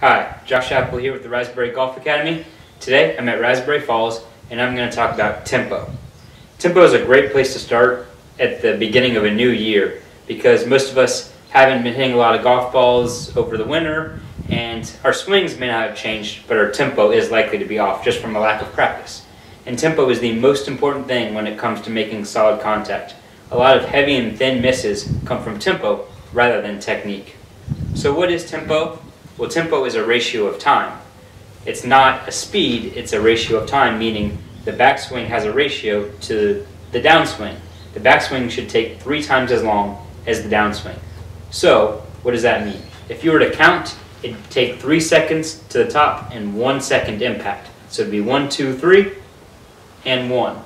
Hi, Josh Apple here with the Raspberry Golf Academy. Today I'm at Raspberry Falls and I'm going to talk about tempo. Tempo is a great place to start at the beginning of a new year because most of us haven't been hitting a lot of golf balls over the winter and our swings may not have changed, but our tempo is likely to be off just from a lack of practice. And tempo is the most important thing when it comes to making solid contact. A lot of heavy and thin misses come from tempo rather than technique. So what is tempo? Well, tempo is a ratio of time. It's not a speed, it's a ratio of time, meaning the backswing has a ratio to the downswing. The backswing should take 3 times as long as the downswing. So, what does that mean? If you were to count, it'd take 3 seconds to the top and 1 second impact. So it'd be 1, 2, 3, and 1.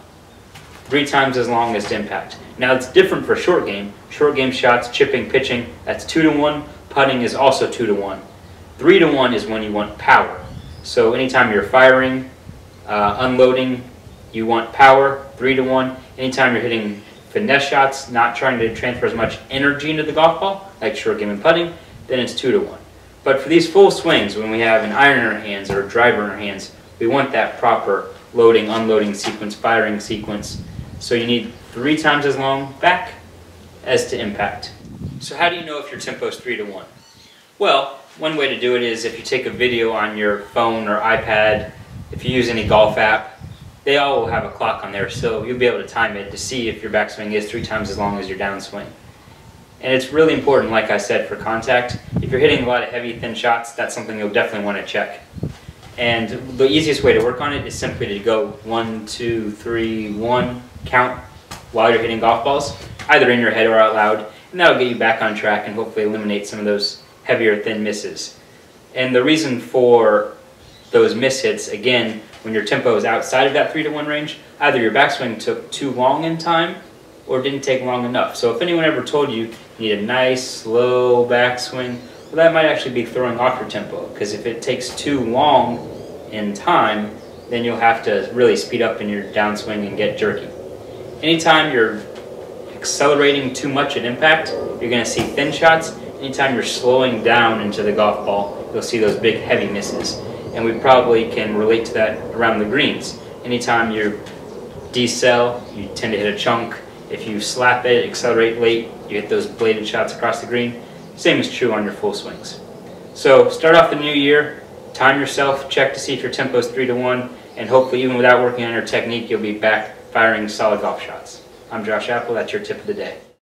3 times as long as the impact. Now it's different for short game. Short game shots, chipping, pitching, that's 2 to 1. Putting is also 2 to 1. 3 to 1 is when you want power. So anytime you're firing, unloading, you want power, 3 to 1. Anytime you're hitting finesse shots, not trying to transfer as much energy into the golf ball, like short game and putting, then it's 2 to 1. But for these full swings, when we have an iron in our hands or a driver in our hands, we want that proper loading, unloading sequence, firing sequence. So you need 3 times as long back as to impact. So how do you know if your tempo is 3 to 1? Well, one way to do it is if you take a video on your phone or iPad, if you use any golf app, they all will have a clock on there, so you'll be able to time it to see if your backswing is 3 times as long as your downswing. And it's really important, like I said, for contact. If you're hitting a lot of heavy, thin shots, that's something you'll definitely want to check. And the easiest way to work on it is simply to go 1, 2, 3, 1, count while you're hitting golf balls, either in your head or out loud, and that'll get you back on track and hopefully eliminate some of those heavier, thin misses. And the reason for those miss hits, again, when your tempo is outside of that 3 to 1 range, either your backswing took too long in time or didn't take long enough. So if anyone ever told you you need a nice, slow backswing, well, that might actually be throwing off your tempo, because if it takes too long in time, then you'll have to really speed up in your downswing and get jerky. Anytime you're accelerating too much at impact, you're going to see thin shots. Anytime you're slowing down into the golf ball, you'll see those big heavy misses. And we probably can relate to that around the greens. Anytime you decel, you tend to hit a chunk. If you slap it, accelerate late, you hit those bladed shots across the green. Same is true on your full swings. So start off the new year, time yourself, check to see if your tempo is 3 to 1, and hopefully even without working on your technique, you'll be back firing solid golf shots. I'm Josh Apple, that's your tip of the day.